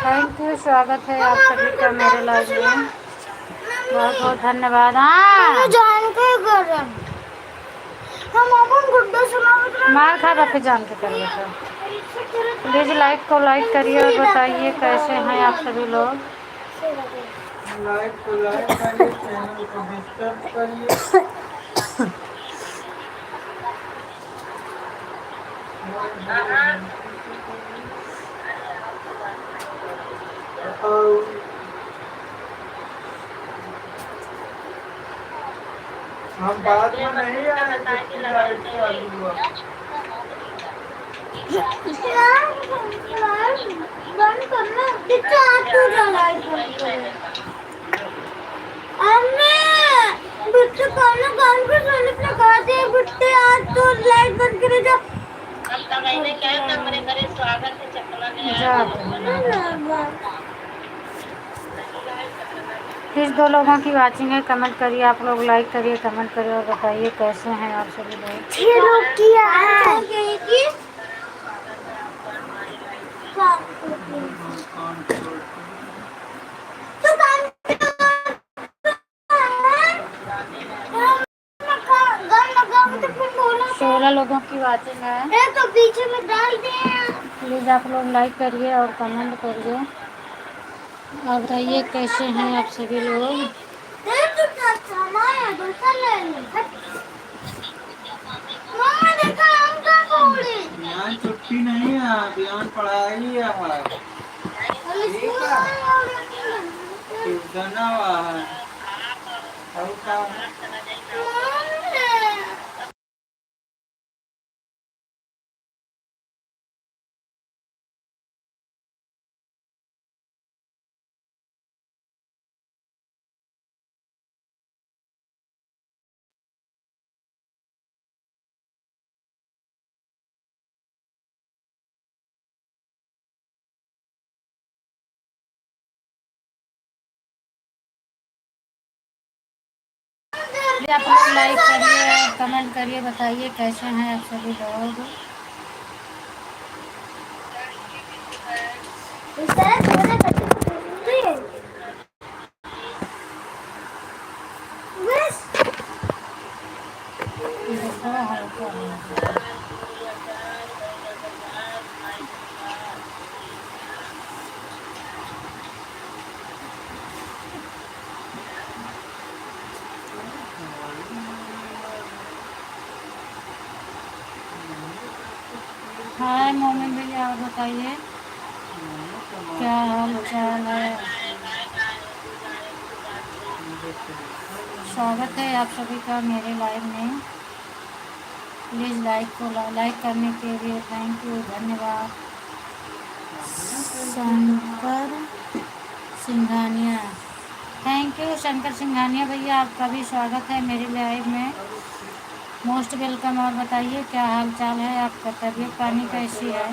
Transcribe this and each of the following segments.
Thank you, स्वागत है आप सभी का मेरे लाइव में। बहुत बहुत धन्यवाद। हाँ जान के कर हम अपन गुड्डा सुना मार खा रहा फिर जान के कर लेते। प्लीज लाइक को लाइक करिए और बताइए कैसे हैं आप सभी लोग। लाइक को लाइक करिए, चैनल को सब्सक्राइब करिए। हम बाद में नहीं आए, लाइट चालू हुआ। बंद करना लाइट बंद कर। अम्मी बिट्टू कौन काम को सोने पे लगा दे। बिट्टू आज तो लाइट बंद करे जा। मैंने क्या था मेरे घर स्वागत है चकला में। प्लीज 2 लोगों की वाचिंग है, कमेंट करिए। आप लोग लाइक करिए, कमेंट करिए और बताइए कैसे हैं आप सभी लोग। किया है तो काम 16 लोगों की वाचिंग है, तो बीच में डाल दे। प्लीज आप लोग लाइक करिए और कमेंट करिए और बताइए कैसे हैं आप सभी लोग। यहाँ छुट्टी नहीं है, बयान पढ़ाई है। ठीक है, ट्यूशन है। और क्या आप लोग लाइक करिए, कमेंट करिए, बताइए कैसे हैं आप सभी लोग। हाय मोमिन भैया, आप बताइए क्या हाल चाल है। स्वागत है आप सभी का मेरे लाइव में। प्लीज़ लाइक करने के लिए थैंक यू, धन्यवाद। शंकर सिंघानिया, थैंक यू शंकर सिंघानिया भैया, आपका भी स्वागत है मेरे लाइव में। Most welcome. और बताइए क्या हाल चाल है आपका, तबीयत पानी कैसी है।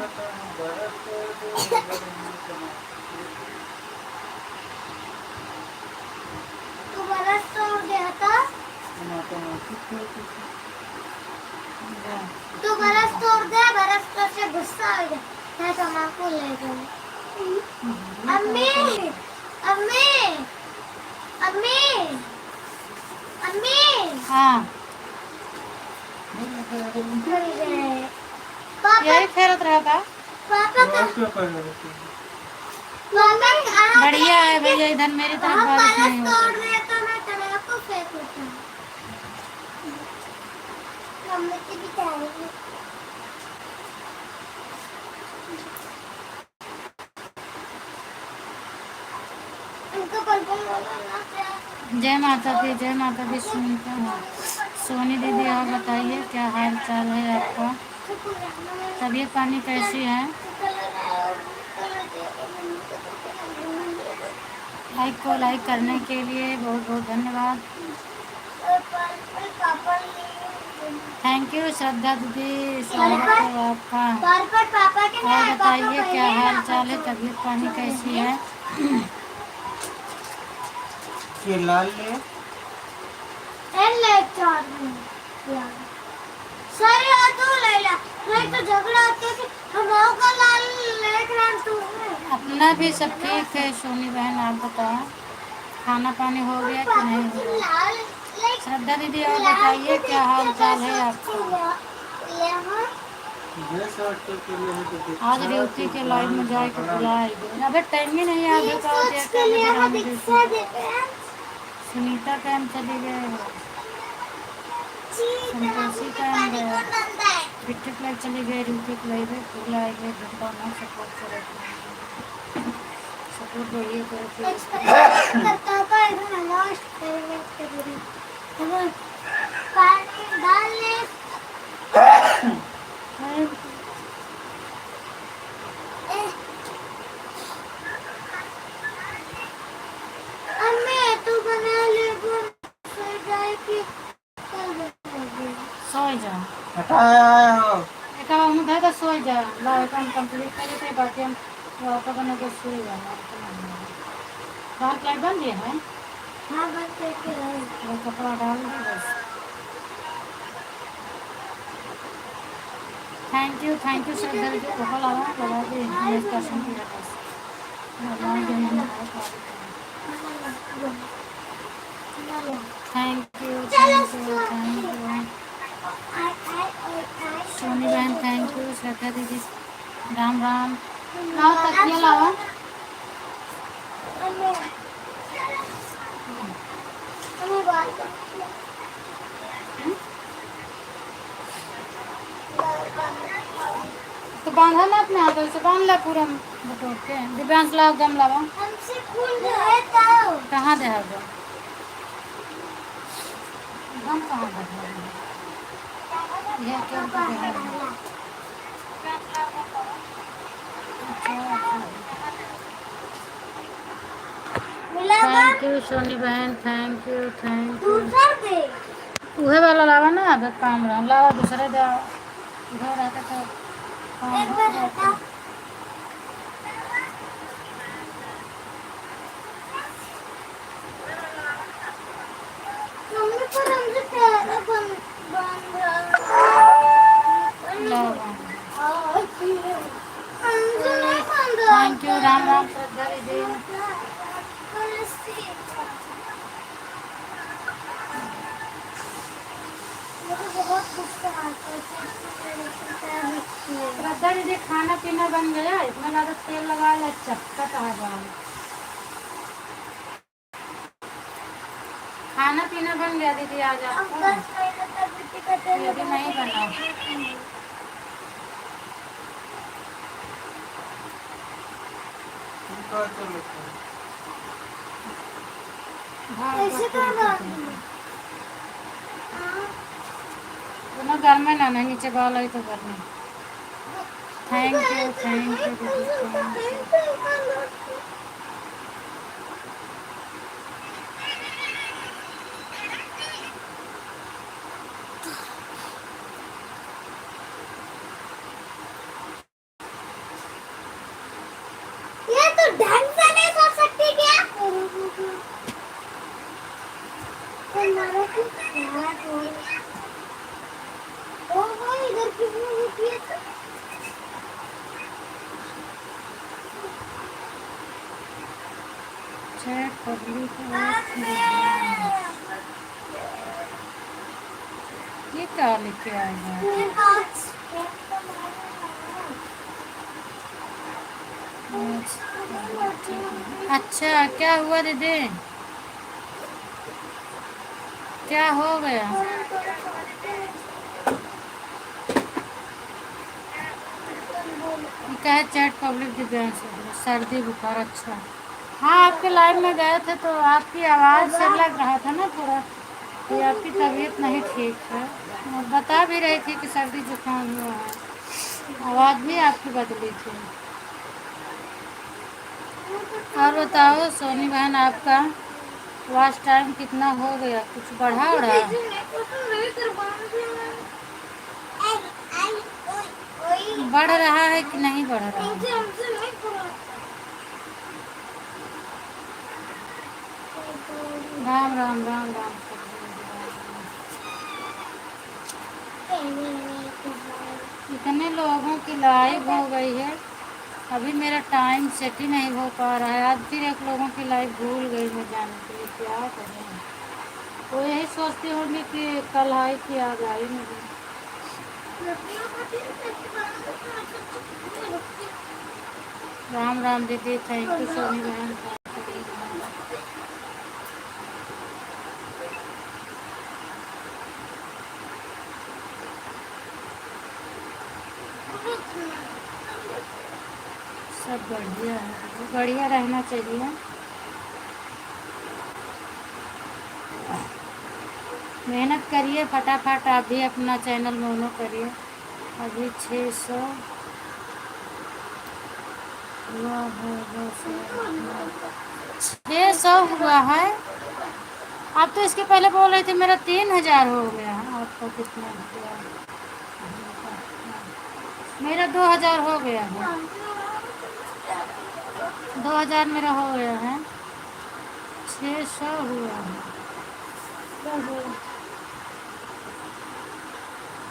तू बरस तोड़ दे, बरस तोड़ से गुस्सा आ गया। मैं तम्बाकू ले गई। अम्मी अम्मी अम्मी अम्मी। हाँ यही फेरत रहा था। पापा बढ़िया है भैया, इधर मेरी तरफ बारिश नहीं तोड़ होती। दे तो मैं तम्बाकू फेंकूंगा। मम्मी की भी चाहिए। जय माता दी, जय माता दी। सुनीता सोनी दीदी, और बताइए क्या हाल चाल है आपका, तबीयत पानी कैसी है। लाइक को लाइक करने के लिए बहुत बहुत धन्यवाद। थैंक यू श्रद्धा दीदी, स्वागत है आपका। और बताइए क्या हाल चाल है, तबीयत पानी कैसी है। ये लाल ले सर यार तू ले ला। नहीं तो झगड़ा होता है कि हम का लाल लेट रहा तू अपना भी सब ठीक है सोनी बहन, आप बताओ खाना पानी हो गया कि नहीं हुआ? लाल श्रद्धा दीदी और बताइए क्या हाल चाल है आपका? ड्रेस और तो के लिए है तो देख। आज ड्यूटी के लाइव में जाए के बुलाए गए, अबे टाइम ही नहीं है, आगे का हो के लिए हम गया। दिखा देते हैं सुनीता कैम चली गए हो, संतोषी कैम गए, पिट्ठी फ्लाइट चली गई, ड्यूटी के लाइव में बुलाए गए, घंटा ना सपोर्ट करे, सपोर्ट वही करे। करता का इधर लास्ट पेमेंट करेंगे हम पानी डाल ले अम्मी तू बना ले सो जाए कि कल बनाएगी सो जा हटाया हो। एक बार हम उधर का सो जा, ला काम कंप्लीट करे थे, बाकी हम वापस बना के सो जाना। बाहर लाइट बन गया है, हाँ बस के वो कपड़ा डाल दे बस। थैंक यू श्रद्धा जी, कपड़ा लगा दे डिस्कशन किया बस लगा दे मैंने थैंक यू सोनी बहन, थैंक यू श्रद्धा दीदी, राम राम। लाओ तकिया लाओ, तो बांधा ना अपने हाथों से, बांध ला पूरा बटोर के। दिव्यांश लाओ गम लाओ, हमसे फूल है तो कहाँ दे है वो गम, कहाँ दे है यह क्या दे है? मिला थैंक यू सोनी बहन, थैंक यू दूसरा दे उहे वाला लावा ना, अबे काम रहा लावा दूसरे दे, उधर रहता तो काम एक बार हटा मम्मी पर हमसे प्यारा बन लावा। हमसे नहीं बन थैंक यू राम राम श्रद्धा दीदी। बहुत गुस्सा आता है श्रद्धा दीदी खाना पीना बन गया, इतना ज़्यादा तेल लगा ला चक्कत आ जाए। खाना पीना बन गया दीदी, आज आपका यदि नहीं बना इनका चलो ऐसे करना ना घर में ना नीचे बाल है तो घर में। थैंक यू दीदी, ये तो ढंग से नहीं कर सकती क्या? ओ इधर किसने वो किया था? चैट पब्लिक ये क्या लिखे आएगा? अच्छा क्या हुआ दीदी, क्या हो गया? क्या है चैट पब्लिक दिव्यांश, सर्दी बुखार। अच्छा हाँ, आपके लाइव में गए थे तो आपकी आवाज़ से लग रहा था ना पूरा कि आपकी तबीयत नहीं ठीक है, और बता भी रही थी कि सर्दी जुकाम हुआ है, आवाज़ भी आपकी बदली थी। और बताओ सोनी बहन, आपका वॉच टाइम कितना हो गया, कुछ बढ़ा उड़ा? बढ़ रहा है कि नहीं बढ़ रहा है? राम राम राम राम। इतने लोगों की लाइव हो गई है, अभी मेरा टाइम सेट ही नहीं हो पा रहा है। आज फिर एक लोगों की लाइव भूल गई मैं जाने के लिए, क्या करूँ। तो यही सोचती होंगी कि कल आई थी, आज आई नहीं। राम राम दीदी, थैंक यू सोनी बहन। सब बढ़िया है, बढ़िया रहना चाहिए। मेहनत करिए फटाफट, आप भी अपना चैनल मोनो करिए। अभी 600 हुआ है, बस 600 हुआ है। आप तो इसके पहले बोल रही थी मेरा 3000 हो गया। आपका कितना हुआ? मेरा 2000 हो गया है, 2000 मेरा हो गया है। 600 हुआ है,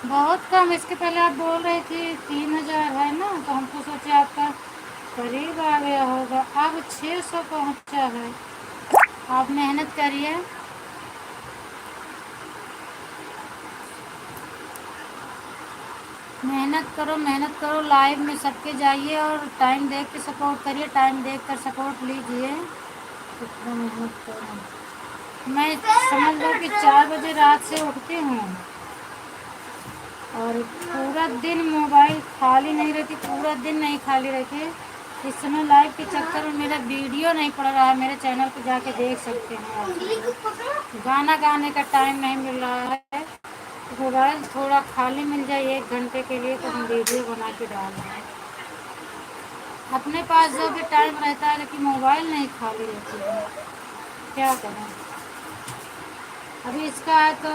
बहुत कम। इसके पहले आप बोल रही थी 3000 है ना, तो हमको सोचे आपका करीब आ गया होगा। अब 600 पहुंचा है। आप मेहनत करिए। मेहनत करो, मेहनत करो। लाइव में सबके जाइए और टाइम देख के सपोर्ट करिए, टाइम देख कर सपोर्ट लीजिए। कितना मेहनत करो। मैं समझ लो कि 4 बजे रात से उठती हूँ और पूरा दिन मोबाइल खाली नहीं रहती, पूरा दिन नहीं खाली रहती। इस समय लाइव के चक्कर में मेरा वीडियो नहीं पड़ रहा है, मेरे चैनल पे जाके देख सकते हैं आप। गाना गाने का टाइम नहीं मिल रहा है, तो मोबाइल थोड़ा खाली मिल जाए 1 घंटे के लिए तो हम वीडियो बना के डाल रहे हैं। अपने पास जो भी टाइम रहता है, लेकिन मोबाइल नहीं खाली रहती है, क्या करें। अभी इसका है तो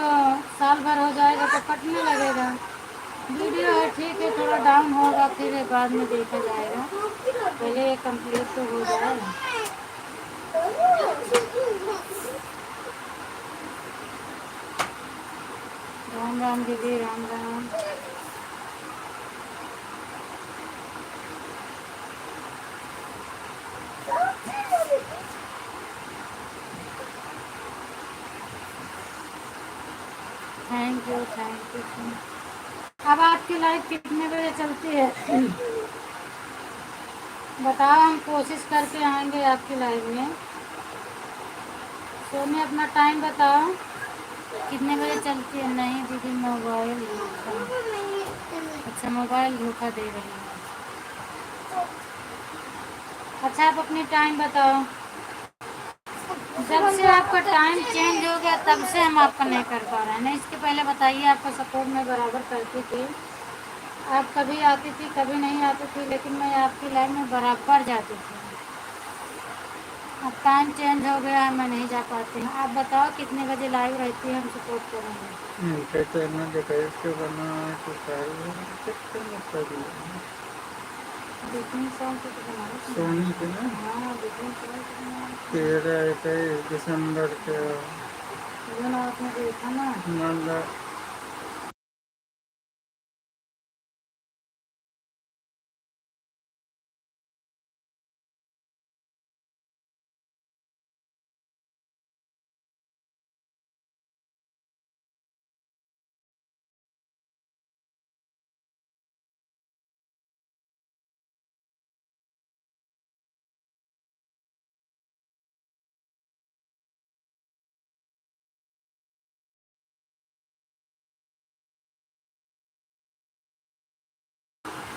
साल भर हो जाएगा तो कटने लगेगा। वीडियो है ठीक है, थोड़ा डाउन होगा, फिर बाद में देखा जाएगा। पहले ये कंप्लीट तो हो जाए। राम राम दीदी, Ram Ram. Thank you, thank you. अब आपकी लाइफ कितने बजे चलती है बताओ, हम कोशिश करके आएंगे आपकी लाइफ में। सोने अपना टाइम बताओ कितने बजे चलती है। नहीं दीदी, मोबाइल धोखा। अच्छा, मोबाइल धोखा दे रही है। अच्छा, आप अपनी टाइम बताओ। जब से आपका टाइम चेंज हो गया तब से हम आपका नहीं कर पा रहे हैं। नहीं, इसके पहले बताइए, आपका सपोर्ट मैं बराबर करती थी। आप कभी आती थी, कभी नहीं आती थी, लेकिन मैं आपकी लाइफ में बराबर जाती थी। अब टाइम चेंज हो गया है, मैं नहीं जा पाती हूँ। आप बताओ कितने बजे लाइव रहती है, हम सपोर्ट करेंगे। कैसे ना देखा इसके बना तो सारी बिजनेस सॉन्ग तो बना रही थी। सोनी के ना हाँ, बिजनेस सॉन्ग तो बना रही थी। 13 दिसंबर के जो ना आपने देखा ना, मतलब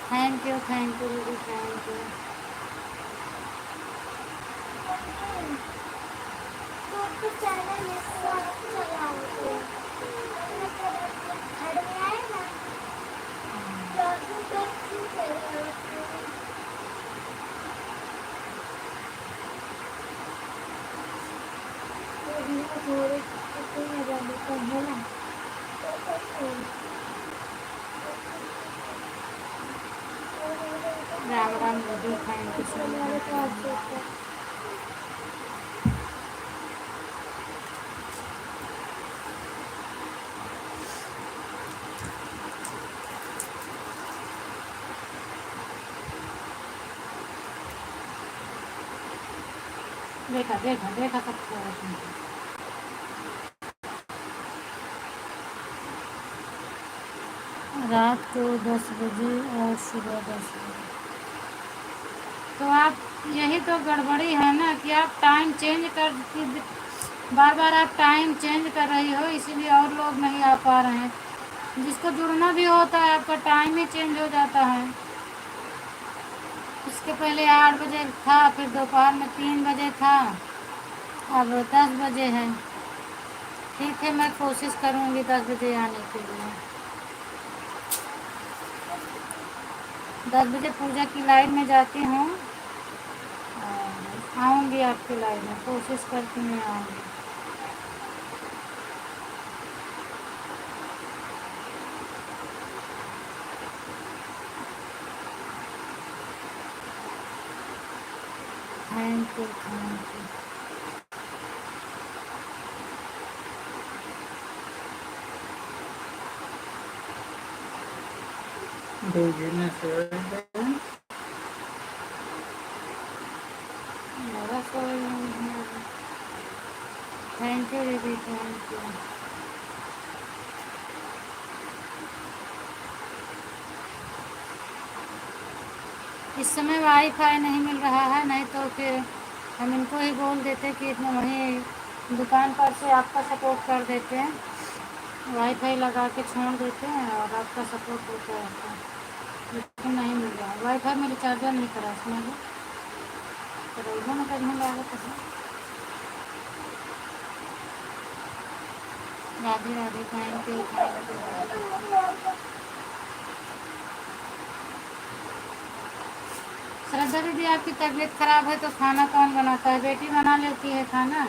थैंक यू, थैंक यू दीदी, थैंक यू। तो चैनल में सब चलाते हैं। घर में आए ना, तो ठीक है। थोड़े है ना, राम राम दीदी, थैंक यू सो मच। देखा देखा देखा सब कुछ। रात को 10 बजे और सुबह 10 बजे। तो आप यही तो गड़बड़ी है ना कि आप टाइम चेंज कर बार बार आप टाइम चेंज कर रही हो, इसीलिए और लोग नहीं आ पा रहे हैं। जिसको जुड़ना भी होता है आपका टाइम ही चेंज हो जाता है। इसके पहले 8 बजे था, फिर दोपहर में 3 बजे था, अब 10 बजे है। ठीक है, मैं कोशिश करूँगी 10 बजे आने के लिए। 10 बजे पूजा की लाइन में जाती हूँ, आऊँगी आपकी लाइन में, कोशिश करती मैं आऊँगी। Thank you thank you. भेजने से मेरा कोई नहीं है। थैंक यू दीदी, थैंक यू। इस समय वाईफाई नहीं मिल रहा है, नहीं तो फिर हम इनको ही बोल देते कि इतना वहीं दुकान पर से आपका सपोर्ट कर देते हैं, वाईफाई लगा के छोड़ देते हैं और आपका सपोर्ट होता रहता है। लेकिन नहीं मिल रहा है वाईफाई, में रिचार्जर नहीं करा इसमें ना करने लगा तो। Radhe Radhe, thank you thank you. Shraddha दीदी, आपकी तबीयत खराब है तो खाना कौन बनाता है? बेटी बना लेती है खाना।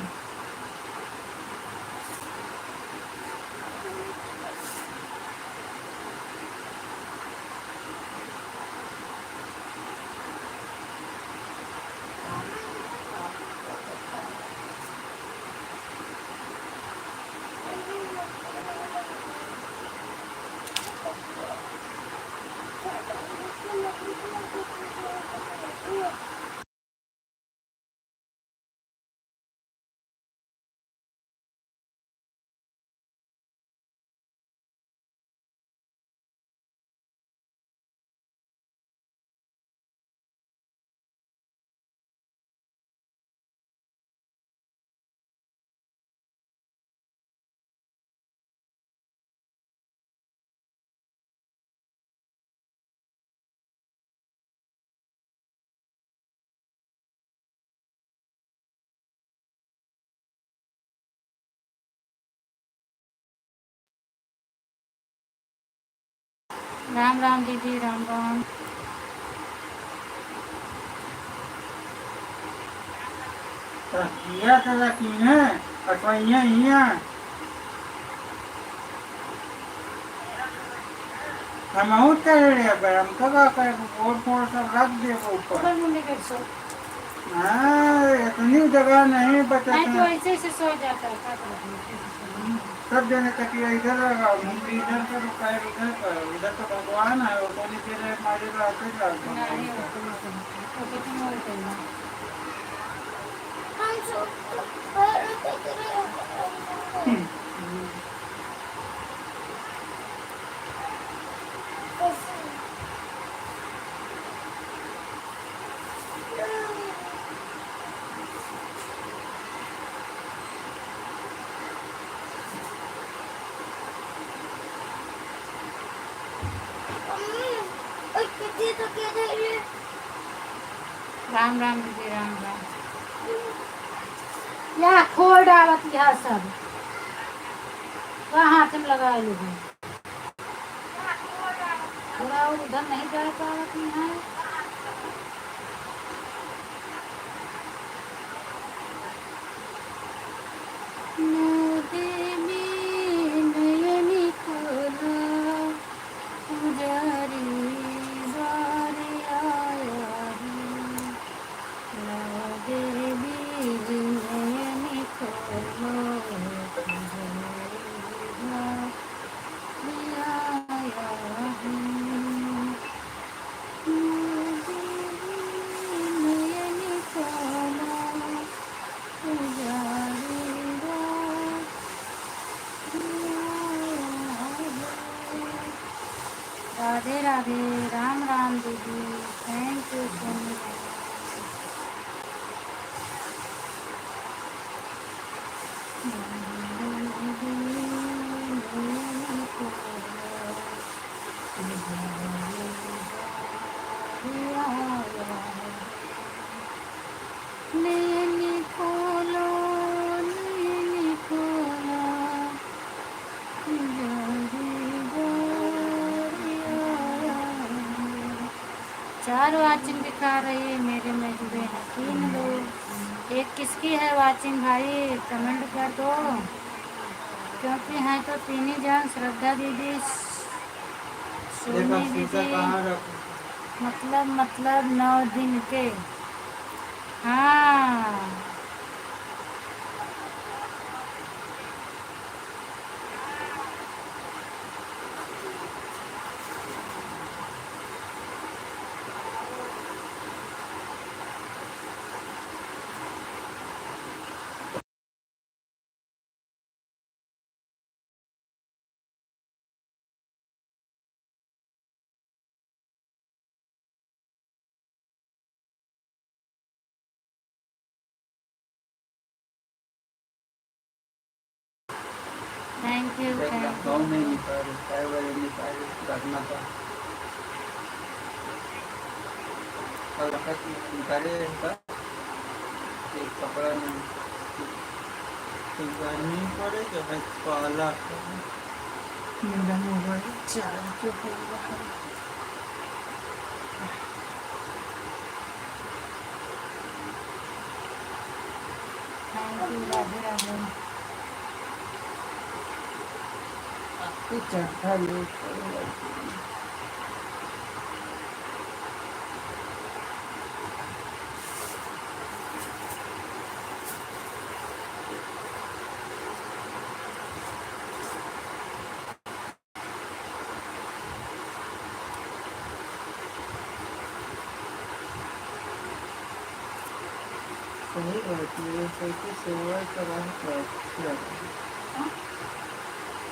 राम राम दीदी, राम राम। किया था कि है अथवा यहाँ हम आउट कर रहे हैं, हम कब कर बोर्ड फोड़ सब रख दे ऊपर। हाँ, इतनी जगह नहीं बचा नहीं तो ऐसे ऐसे सो जाता है, क्या करें? सब जने तकिया इधर लगा, मुंडी इधर कर, पैर उधर कर। इधर तो भगवान है, वो थोड़ी देर मारे तो आते जाते नहीं, वो कितनी बोलते हैं। हम राम राम दीदी, राम राम। यहाँ खोल डालत यहाँ सब, वहाँ हाथ में लगा लो। थोड़ा उधर नहीं जा पावत यहाँ। राधे राधे, राम राम दीदी, thank you so much. Naini खोलो, नैनी खोलो, चार वाचिंग दिखा रही है, मेरे में जुड़े हैं 3 लोग। एक किसकी है वाचिंग भाई, कमेंट कर दो, क्योंकि हैं तो 3 ही जन, श्रद्धा दीदी, देखा सोनी शीशा दीदी, कहाँ रखा? मतलब 9 दिन के। हाँ, थैंक यू, देख थैंक गाँव में यू। निकाल, काय बजे निकाल रखना था। कल वक्त निकाले इनका एक कपड़ा नहीं, तो गर्मी पड़े तो मैं पाला मेरा मोबाइल चार्ज हो रहा है। Thank you, Radhe Radhe. आपकी चढ़ा ले सही बात है, सबकी सेवा करा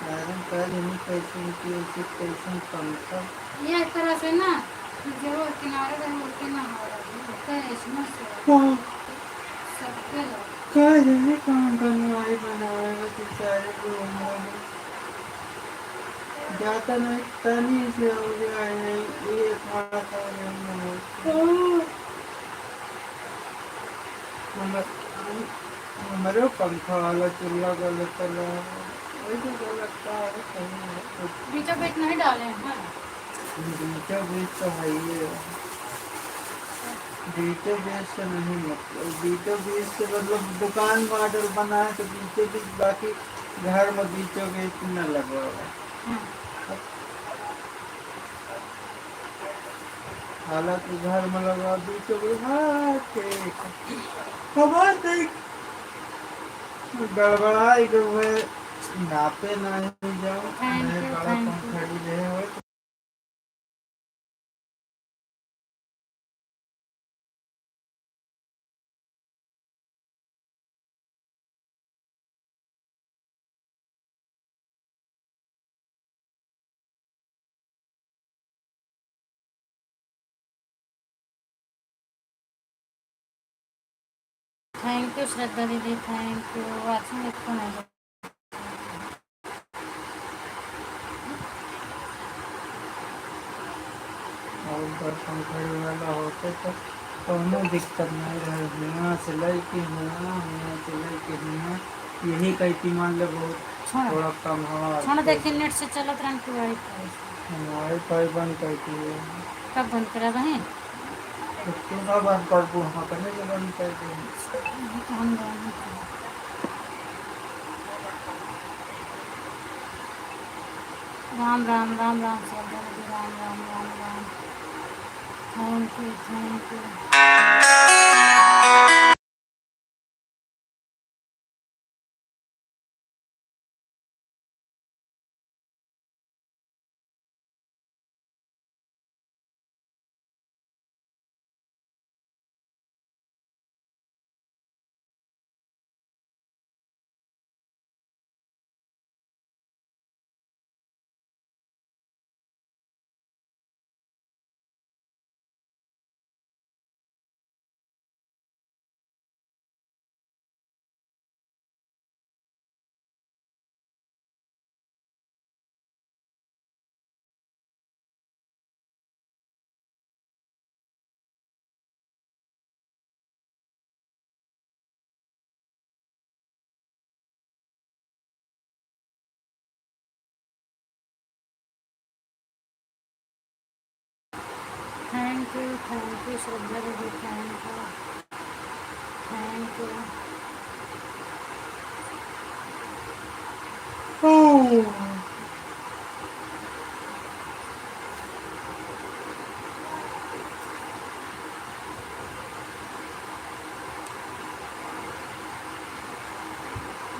मैडम कल नहीं कैसे की उचित कैसे पंखा ये एक तरह से ना, जो किनारे रहे उनके ना हो रहा है, इसमें से सबके लोग। कहा जाने कहाँ बनवाए बनाएगा तो सारे लोग जाता नहीं तनी से हो गया है ये खाना खा हमारे पंखा वाला चूल्हा गलत चला वही तो गलत का है कहीं है बीचों बीच नहीं डाले हैं। बीचों बीच तो है ही है। बीचों बीच से नहीं मतलब बीचों बीच से मतलब दुकान मॉडल बना है तो बीचों बीच बाकी घर में बीचों बीच न लगा हुआ है। हालांकि घर में लगा बीचों बीच हाँ ठीक खबर देख गड़बड़ाई जो है नापे नहीं जाओ थैंक मैं यू, बड़ा थैंक यू। पंखड़ी ले हो थैंक यू श्रद्धा दीदी, थैंक यू। वाचिंग एक तो नहीं। और उधर पंखड़ी वाला होते तो कोनो दिक्कत नहीं रहे यहाँ से लेके यहाँ से लेके यहाँ यही कहती मान लो बहुत थोड़ा कम हवा छोड़, देखिए नेट से चलत रहन की वाईफाई। हमारे पाई बंद करती है कब बंद करा रहे? तो क्यों ना बंद कर दूँ हाँ करने के बंद करती है तो हम दोनों को। राम राम, राम राम, श्रद्धा दीदी, Ram Ram, Ram Ram. Thank you, thank you. You Shraddha दीदी, थैंक यू।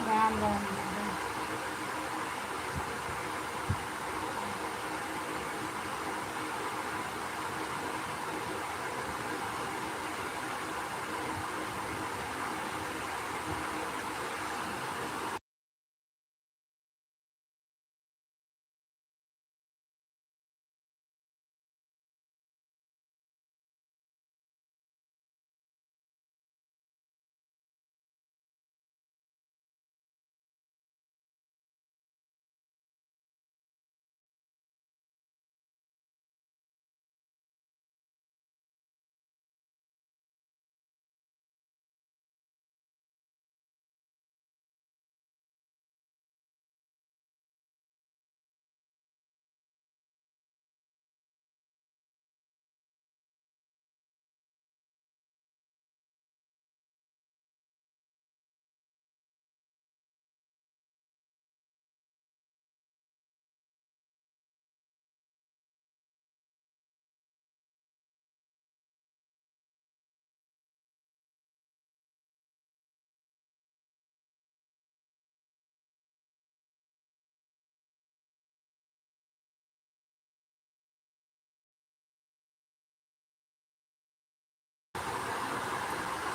राम राम दीदी।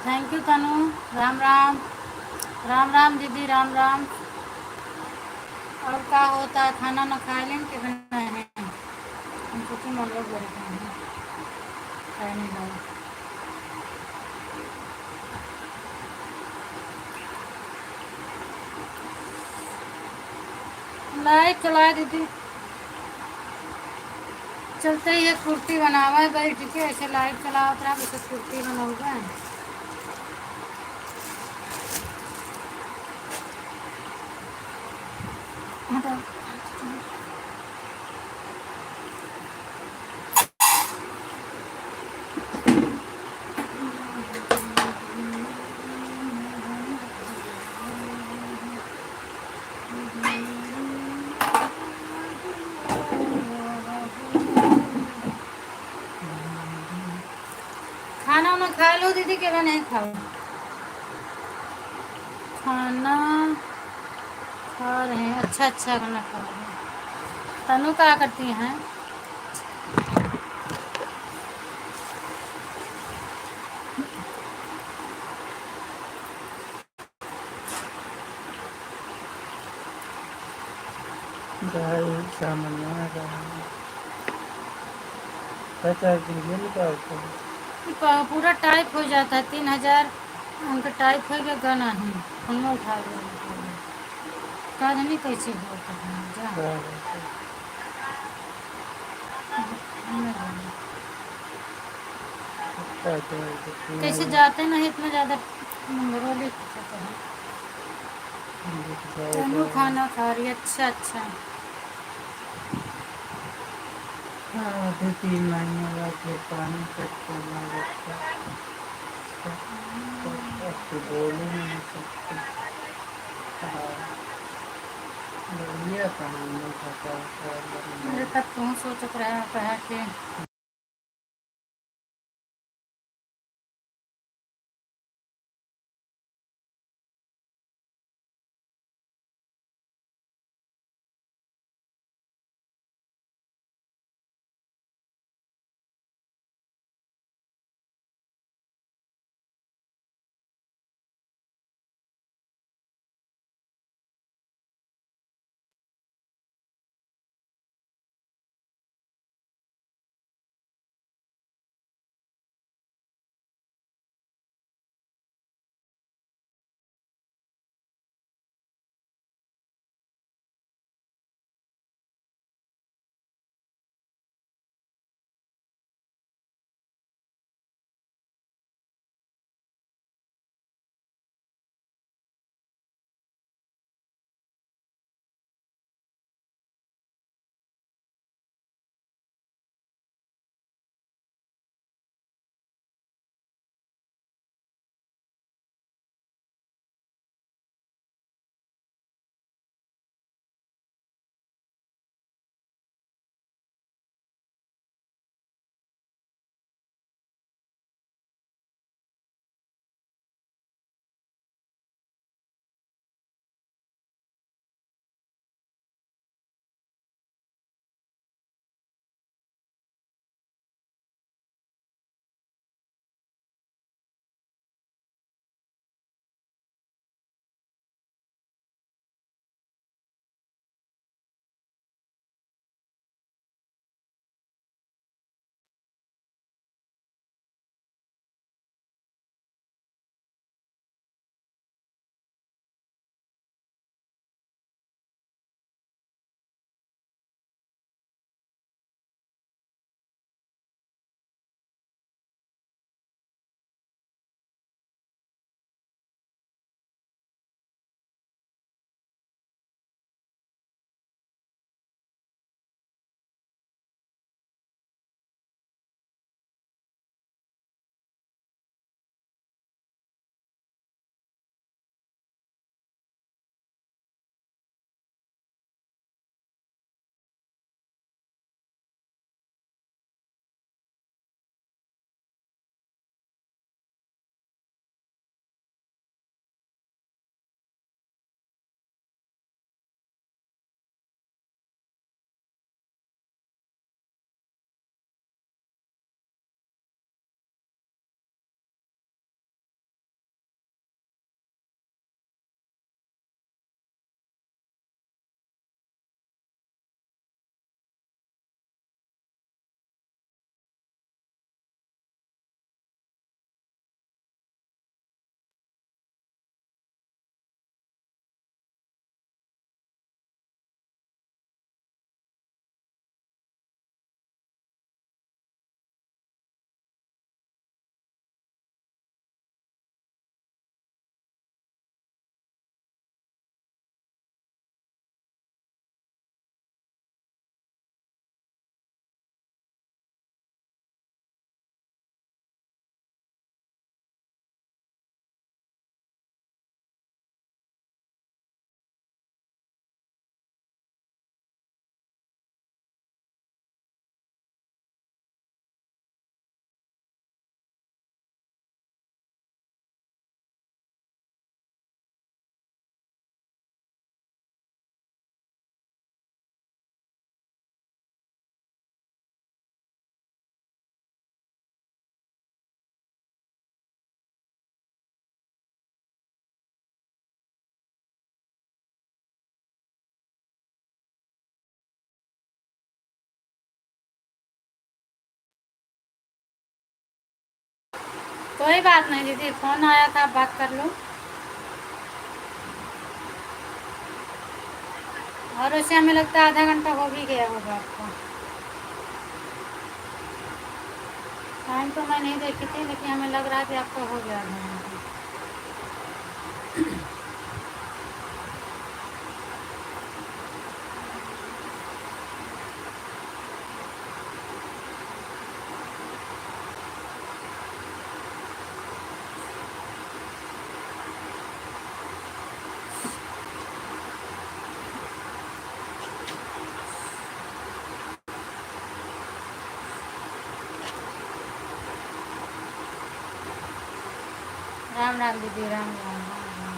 Thank you Tanu. राम राम। राम राम दीदी, राम राम। और क्या होता है, खाना ना खा लें कि बनाए हैं? हम सोचे हम लोग बैठे हैं, खाए नहीं खाए। लाइट चलाए दीदी, चलते ही एक कुर्ती बनावा है बैठ के, ऐसे लाइट चलाओ तरह वैसे कुर्ती बनाऊंगा। खाना वाना खा लो दीदी, के नहीं खाओ? खाना खा रहे हैं, अच्छा अच्छा खाना खा रहे हैं। तनु क्या करती हैं? सामने पता निकालते हैं। पूरा टाइप हो जाता है, 3,000 उनका टाइप हो गया गाना ही उनमें उठा लिया। काज नहीं कैसे होता है जा। कैसे जाते नहीं इतना ज़्यादा मंगरोली तनु खाना खा रही है, अच्छा अच्छा। आधे 3 महीने बाद फिर पानी तक करना लगता तो बोल ही नहीं सकते। बढ़िया कहानी था। मेरे तक तू सोचत रहा कहा कि कोई बात नहीं दीदी, फोन आया था, आप बात कर लो। और वैसे हमें लगता है आधा घंटा हो भी गया होगा आपका। टाइम तो मैं नहीं देखी थी, लेकिन हमें लग रहा है कि आपका हो गया आधा घंटा। राम राम दीदी, राम राम राम राम।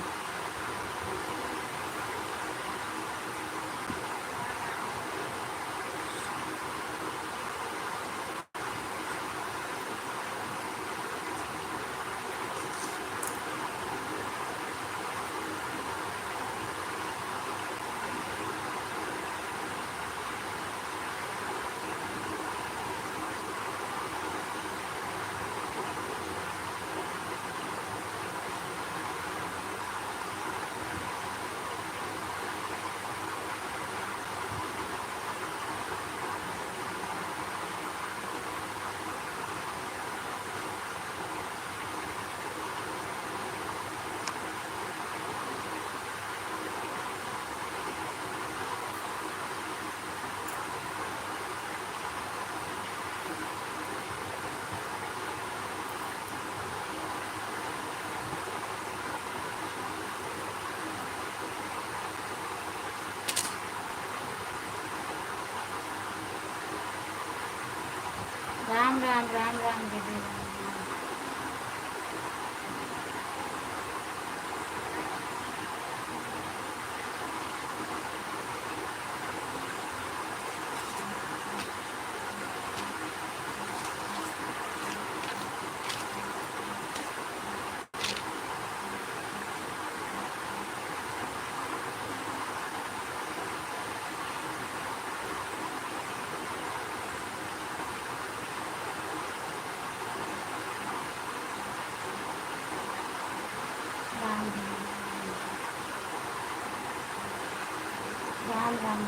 राम राम राम राम दीदी, Ram Ram. Ram Ram Ram Ram.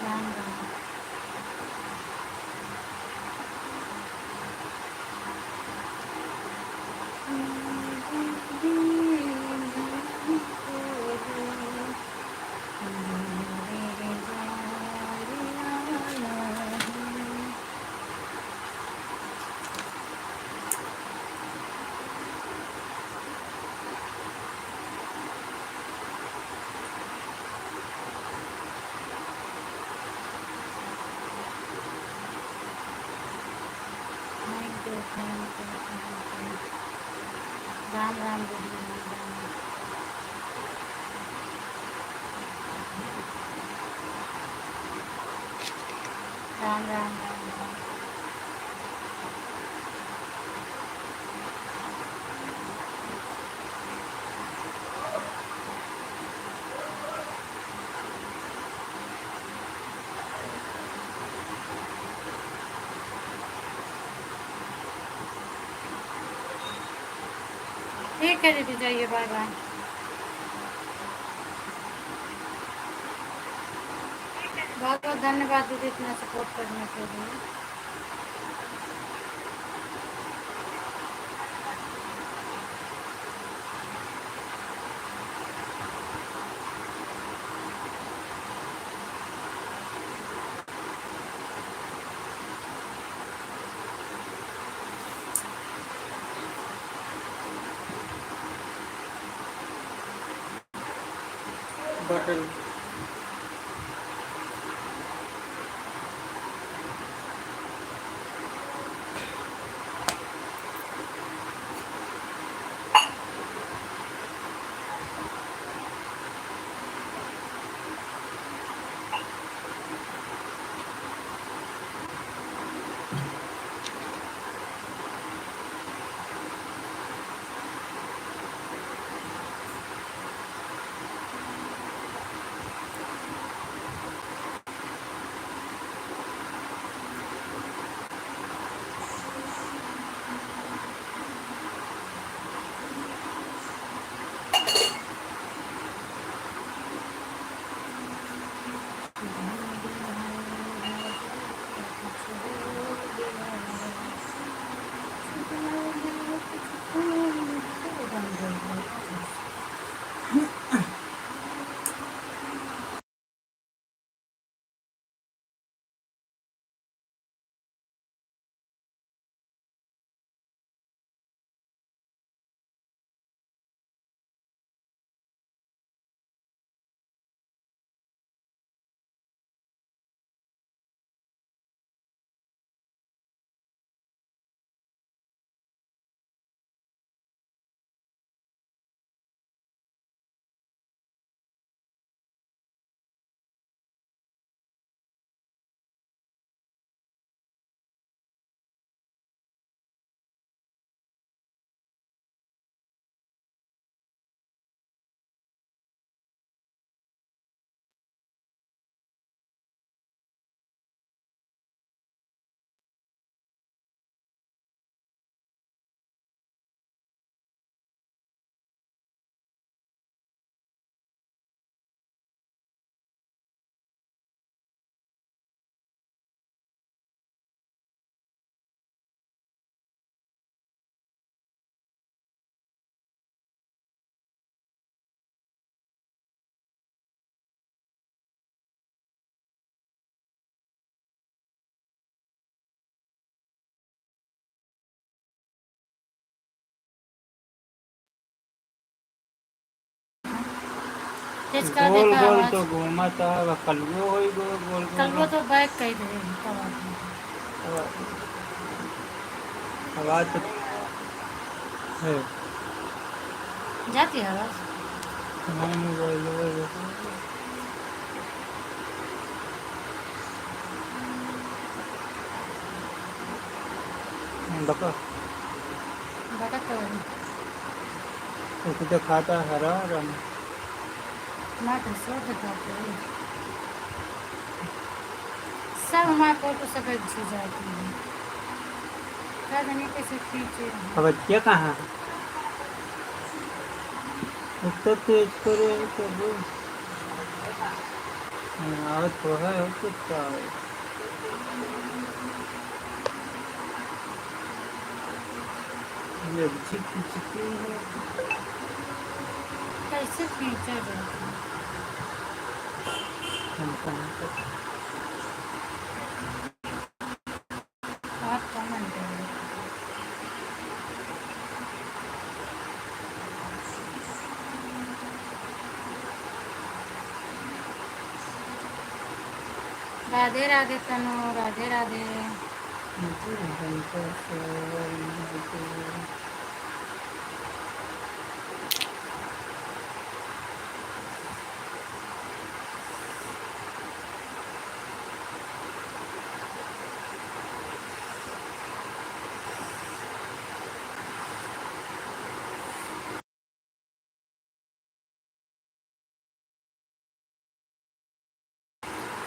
Ram Ram. Thank you, thank you, thank you. Ram Ram दीदी, राम राम। राम राम राम राम। ठीक है दीदी, जाइए, बाय बाय। बहुत बहुत धन्यवाद दीदी, इतना सपोर्ट करने के लिए। बटन तेज का गोल देखा गोल आवाज। तो घूमा था, कलवो हो गोल गोल कल वो गोल। तो बैग कही दे तब आवाज तो है। जाती है आवाज। हाँ मोबाइल बका बटक तो उसको तो खाता हरा रंग। माटे सो दिखाते हैं। सब हमारे फोटो सब अच्छी जाती है। क्या जाने कैसे खींचे हैं। अब बच्चे कहाँ है? उसको तेज करे तब आवत तो है कुछ ये छिपी छिपी है। कैसे खींचा जाता है। आप कमेंट करें। राधे राधे तनु, राधे राधे।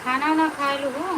खाना वाना खा लूँ।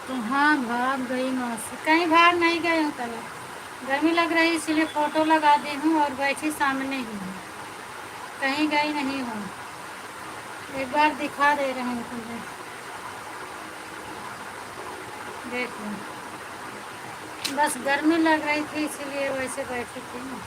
तो हाँ भाग गई मौसी, कहीं भाग नहीं गई हूँ कल, गर्मी लग रही इसलिए फ़ोटो लगा दी हूँ और बैठी सामने ही हूँ, कहीं गई नहीं हूँ। एक बार दिखा दे रहे हैं तुम्हें, देख लो। बस गर्मी लग रही थी इसीलिए वैसे बैठी थी ना।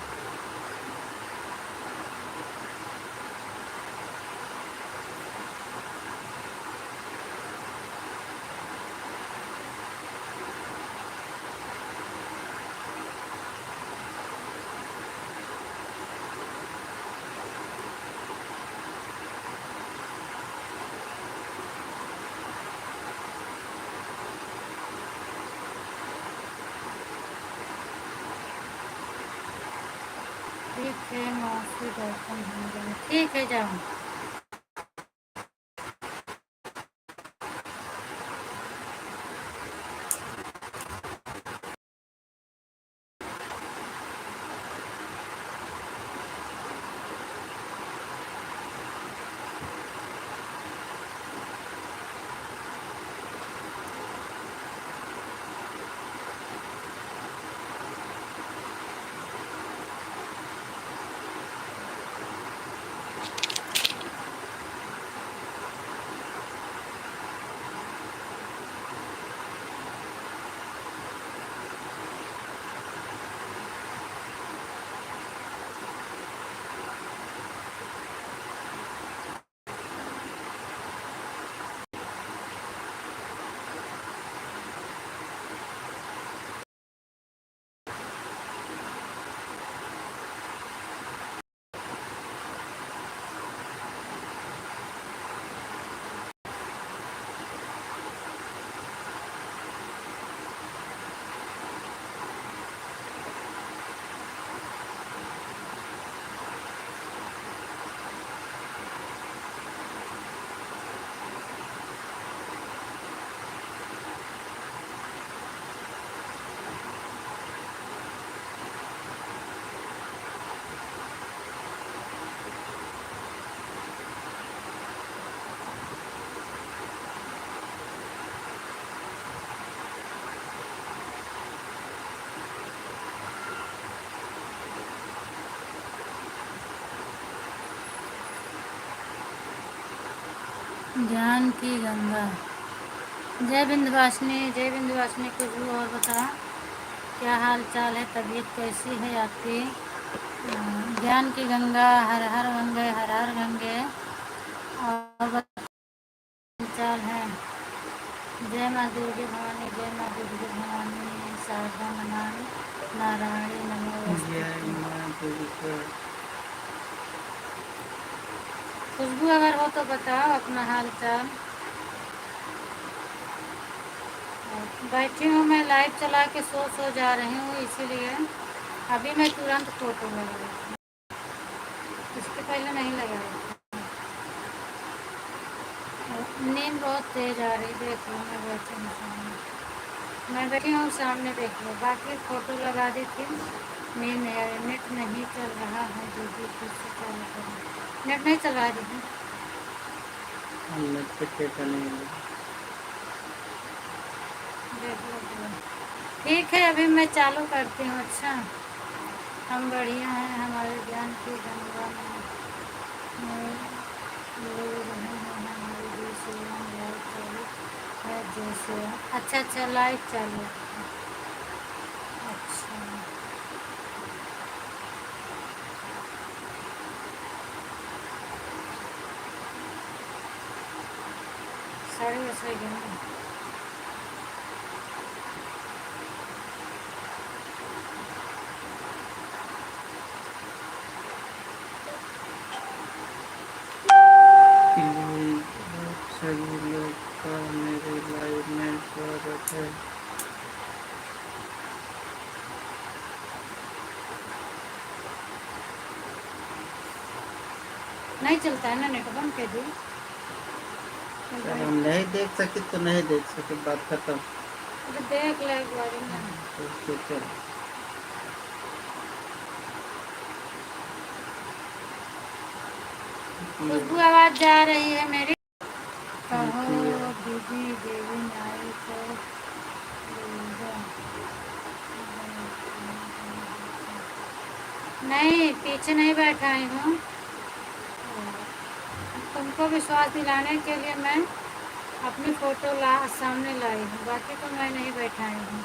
ठीक है मौसी, दर्शन हो गए, ठीक है जाओ। ज्ञान की गंगा, जय विंध्यवासिनी खुशबू, और बता क्या हाल चाल है, तबीयत कैसी है आपकी। ज्ञान की गंगा, हर हर गंगे, हर हर गंगे, और बता हाल चाल है। जय माँ दुर्गे भवानी, जय माँ दुर्गे भवानी, शारदा मनान नारायणी जय नमोस्तुते। माँ दुर्गा। खुशबू अगर हो तो बताओ अपना हाल चाल। बैठी हूँ मैं, लाइव चला के सो जा रही हूँ, इसीलिए अभी मैं तुरंत फोटो लगा रही हूँ, इसके पहले नहीं लगा रही थी। नींद बहुत तेज आ रही, देख लो मैं बैठी हूँ सामने, मैं बैठी हूँ सामने, देख लो। बाकी फ़ोटो लगा दी थी, नींद नहीं आ रही। नेट नहीं चल रहा है दीदी, फिर से चालू करो। नेट नहीं चल रहा है दीदी, नेट पे डेटा नहीं है। देख लो पूरा। ठीक है अभी मैं चालू करती हूँ। अच्छा, हम बढ़िया हैं, हमारे ज्ञान की गंगा में ले रहे हैं हमारी भी सेवा, लाइव चालू है जैसे। अच्छा लाइव चालू है। अच्छा, 10:30 हो गए ना। सभी लोग का मेरे लाइव में स्वागत है। नहीं चलता है ना नेट, बंद कर दी। अगर हम नहीं देख सके तो नहीं देख सके, बात खत्म। तो देख ले एक बार ना। तो चल। खुशबू आवाज जा रही है मेरी। कहो दीदी देवी नाई को नहीं, पीछे नहीं बैठाई हूँ। तुमको विश्वास दिलाने के लिए मैं अपनी फ़ोटो सामने लाई हूँ, बाकी तो मैं नहीं बैठाई हूँ।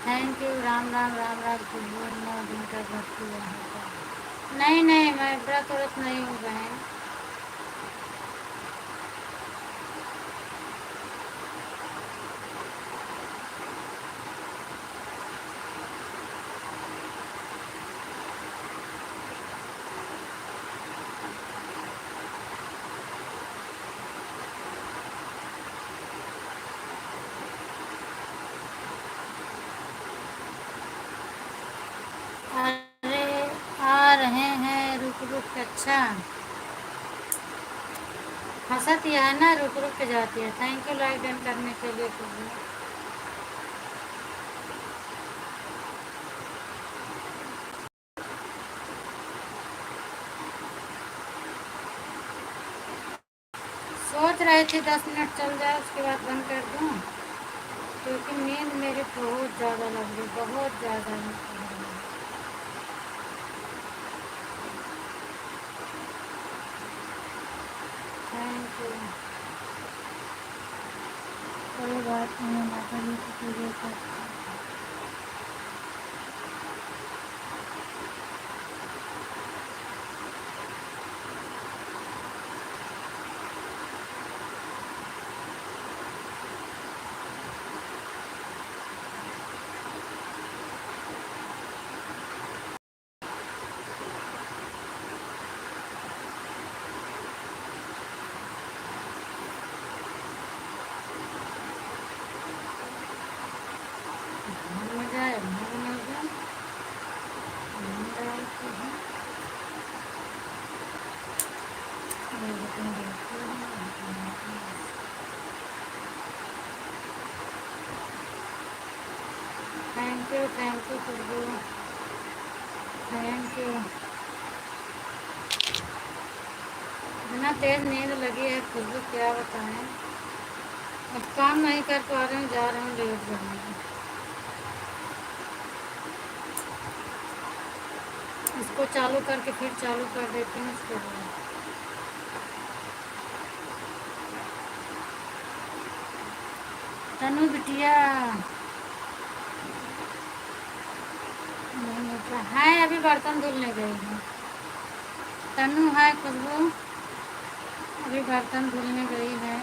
Thank you. राम राम राम राम। खुशबू 9 दिन का व्रत किया है। नहीं नहीं, मैं व्रत व्रत नहीं हूँ बहन। अरे आ रहे हैं, रुक रुक के। अच्छा, हंसत यह है ना, रुक रुक के जाती है। थैंक यू लाइक डन करने के लिए खुशबू। सोच रहे थे 10 मिनट चल जाए उसके बाद बंद कर दूँ, क्योंकि नींद मेरी बहुत ज़्यादा लग रही, बहुत ज़्यादा नींद लग रही। Thank you. कोई बात नहीं, माता जी की पूजा करते हैं। मजा है, मजा डालते हैं। Thank you Khushboo, thank you. इतना तेज नींद लगी है खुशबू, क्या बताएं। अब काम नहीं कर पा रहे हूँ, जा रहे हूँ लेट जाऊँगी। इसको चालू करके फिर चालू कर देती हूँ उसके बाद। तनु बिटिया है, अभी बर्तन धुलने गई है। तनु है खुशबू, अभी बर्तन धुलने गई है।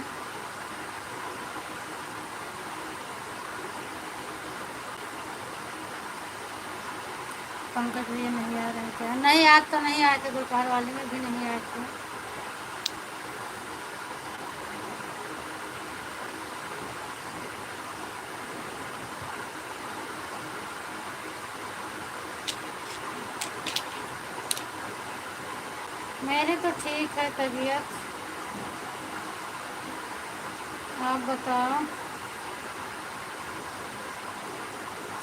पंकज भैया नहीं आ रहे क्या? नहीं, आज तो नहीं आए थे, दोपहर वाले में भी नहीं आए थे। मेरी तो ठीक है तबीयत, आप बताओ।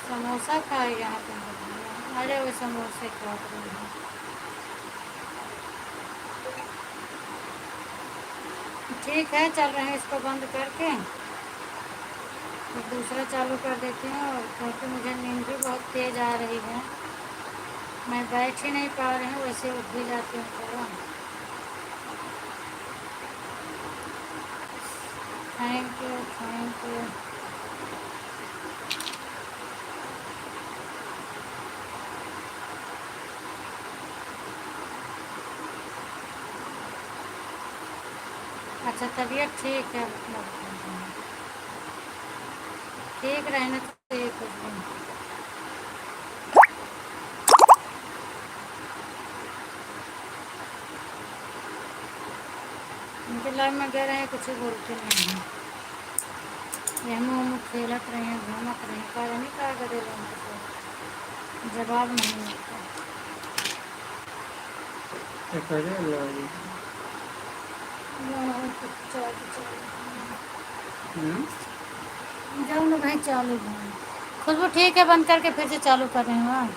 समोसा खाए यहाँ पे? अरे वो समोसे खा रहे हैं। ठीक है, चल रहे हैं, इसको बंद करके फिर दूसरा चालू कर देती हूँ। और क्योंकि मुझे नींद भी बहुत तेज़ आ रही है, मैं बैठ ही नहीं पा रही हूँ, वैसे उठ भी जाती हूँ थोड़ा। Thank you, thank you. अच्छा, तबीयत ठीक है, मतलब ठीक रहना चाहिए कुछ दिन। उनके लाइफ में गए रहे, कुछ बोलते नहीं हैं, ये मुँह खेलत रहे हैं, घूमत रहे हैं, कार्य नहीं कहा करे उनके साथ, जवाब नहीं मिलता। क्या करे अल्लाह जाओ ना भाई, चालू है खुशबू। ठीक है, बंद करके फिर से चालू कर रही हूँ। हाँ